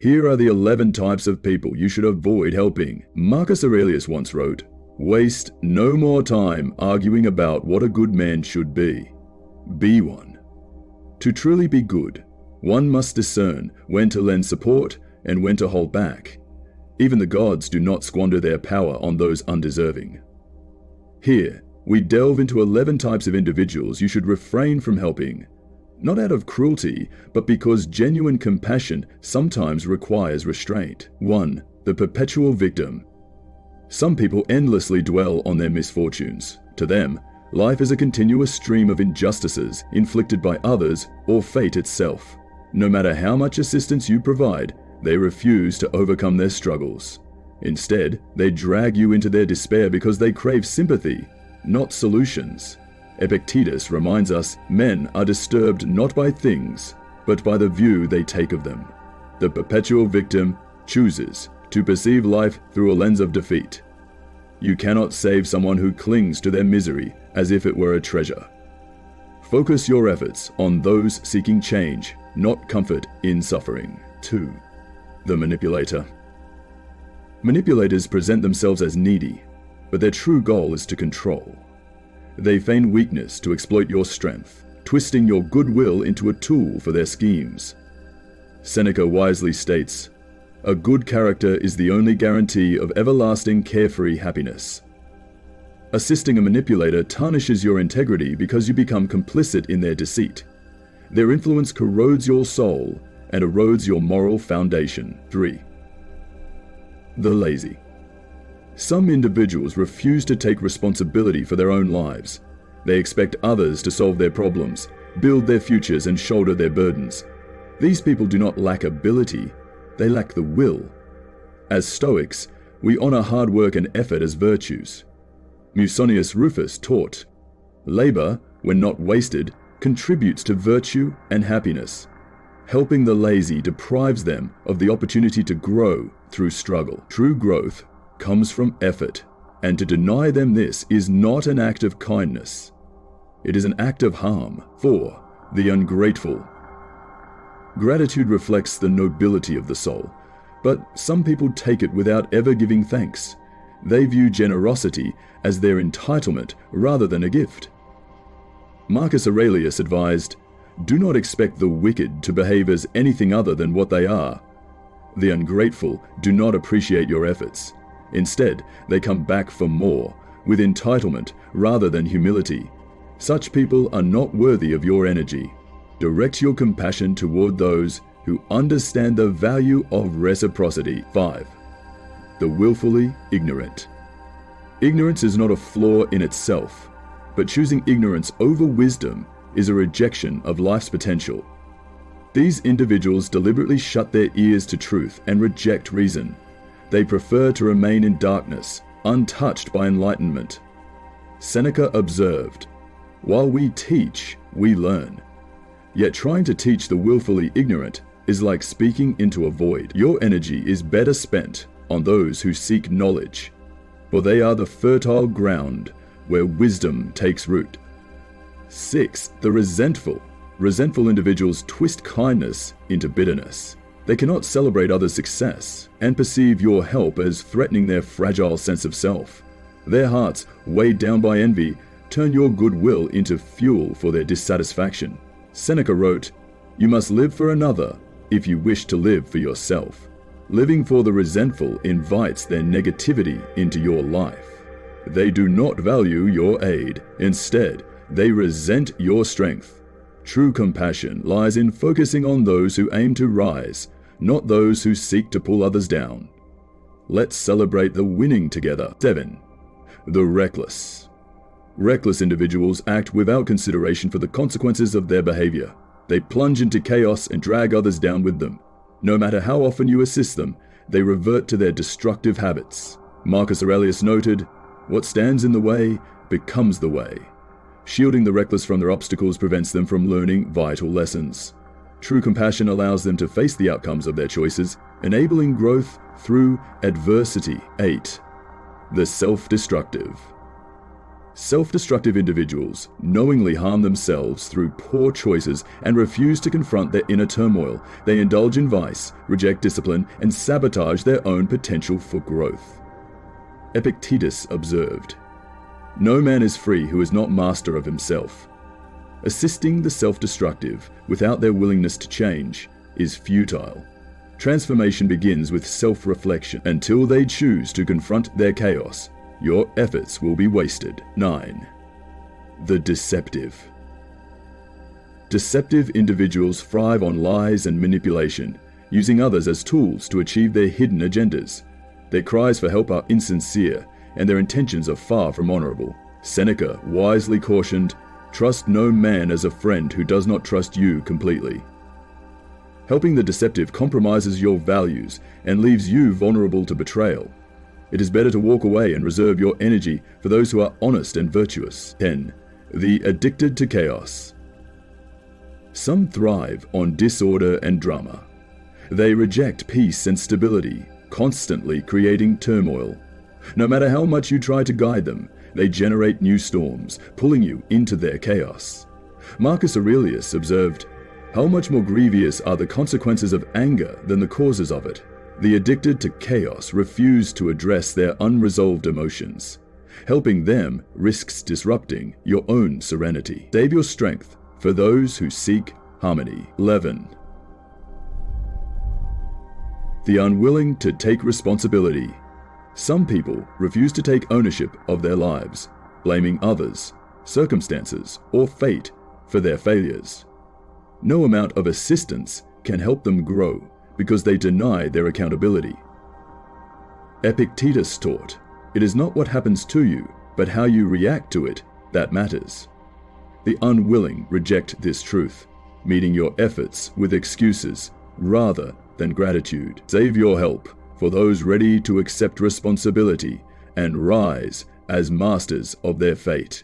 Here are the 11 types of people you should avoid helping. Marcus Aurelius once wrote, "Waste no more time arguing about what a good man should be. Be one." To truly be good, one must discern when to lend support and when to hold back. Even the gods do not squander their power on those undeserving. Here, we delve into 11 types of individuals you should refrain from helping, not out of cruelty, but because genuine compassion sometimes requires restraint. 1. The perpetual victim. Some people endlessly dwell on their misfortunes. To them, life is a continuous stream of injustices inflicted by others or fate itself. No matter how much assistance you provide, they refuse to overcome their struggles. Instead, they drag you into their despair because they crave sympathy, not solutions. Epictetus reminds us men are disturbed not by things, but by the view they take of them. The perpetual victim chooses to perceive life through a lens of defeat. You cannot save someone who clings to their misery as if it were a treasure. Focus your efforts on those seeking change, not comfort in suffering. 2. The manipulator. Manipulators present themselves as needy, but their true goal is to control. They feign weakness to exploit your strength, twisting your goodwill into a tool for their schemes. Seneca wisely states, "A good character is the only guarantee of everlasting carefree happiness." Assisting a manipulator tarnishes your integrity because you become complicit in their deceit. Their influence corrodes your soul and erodes your moral foundation. 3. The lazy. Some individuals refuse to take responsibility for their own lives. They expect others to solve their problems, build their futures, and shoulder their burdens. These people do not lack ability, they lack the will. As Stoics, we honor hard work and effort as virtues. Musonius Rufus taught, "Labor, when not wasted, contributes to virtue and happiness. Helping the lazy deprives them of the opportunity to grow through struggle. True growth comes from effort, and to deny them this is not an act of kindness. It is an act of harm." 4. The ungrateful. Gratitude reflects the nobility of the soul, but some people take it without ever giving thanks. They view generosity as their entitlement rather than a gift. Marcus Aurelius advised, "Do not expect the wicked to behave as anything other than what they are." The ungrateful do not appreciate your efforts. Instead, they come back for more, with entitlement rather than humility. Such people are not worthy of your energy. Direct your compassion toward those who understand the value of reciprocity. 5. The willfully ignorant. Ignorance is not a flaw in itself, but choosing ignorance over wisdom is a rejection of life's potential. These individuals deliberately shut their ears to truth and reject reason. They prefer to remain in darkness, untouched by enlightenment. Seneca observed, "While we teach, we learn." Yet trying to teach the willfully ignorant is like speaking into a void. Your energy is better spent on those who seek knowledge, for they are the fertile ground where wisdom takes root. 6. The resentful. Resentful individuals twist kindness into bitterness. They cannot celebrate others' success and perceive your help as threatening their fragile sense of self. Their hearts, weighed down by envy, turn your goodwill into fuel for their dissatisfaction. Seneca wrote, "You must live for another if you wish to live for yourself." Living for the resentful invites their negativity into your life. They do not value your aid. Instead, they resent your strength. True compassion lies in focusing on those who aim to rise, not those who seek to pull others down. Let's celebrate the winning together. 7. The reckless. Reckless individuals act without consideration for the consequences of their behavior. They plunge into chaos and drag others down with them. No matter how often you assist them, they revert to their destructive habits. Marcus Aurelius noted, "What stands in the way becomes the way." Shielding the reckless from their obstacles prevents them from learning vital lessons. True compassion allows them to face the outcomes of their choices, enabling growth through adversity. 8. The self-destructive. Self-destructive individuals knowingly harm themselves through poor choices and refuse to confront their inner turmoil. They indulge in vice, reject discipline, and sabotage their own potential for growth. Epictetus observed, "No man is free who is not master of himself." Assisting the self-destructive without their willingness to change is futile. Transformation begins with self-reflection. Until they choose to confront their chaos, your efforts will be wasted. 9. The deceptive. Deceptive individuals thrive on lies and manipulation, using others as tools to achieve their hidden agendas. Their cries for help are insincere, and their intentions are far from honorable. Seneca wisely cautioned, "Trust no man as a friend who does not trust you completely." Helping the deceptive compromises your values and leaves you vulnerable to betrayal. It is better to walk away and reserve your energy for those who are honest and virtuous. 10. The addicted to chaos. Some thrive on disorder and drama. They reject peace and stability, constantly creating turmoil. No matter how much you try to guide them, they generate new storms, pulling you into their chaos. Marcus Aurelius observed, "How much more grievous are the consequences of anger than the causes of it?" The addicted to chaos refuse to address their unresolved emotions. Helping them risks disrupting your own serenity. Save your strength for those who seek harmony. 11. The unwilling to take responsibility. Some people refuse to take ownership of their lives, blaming others, circumstances, or fate for their failures. No amount of assistance can help them grow because they deny their accountability. Epictetus taught, "It is not what happens to you, but how you react to it that matters." The unwilling reject this truth, meeting your efforts with excuses rather than gratitude. Save your help for those ready to accept responsibility and rise as masters of their fate.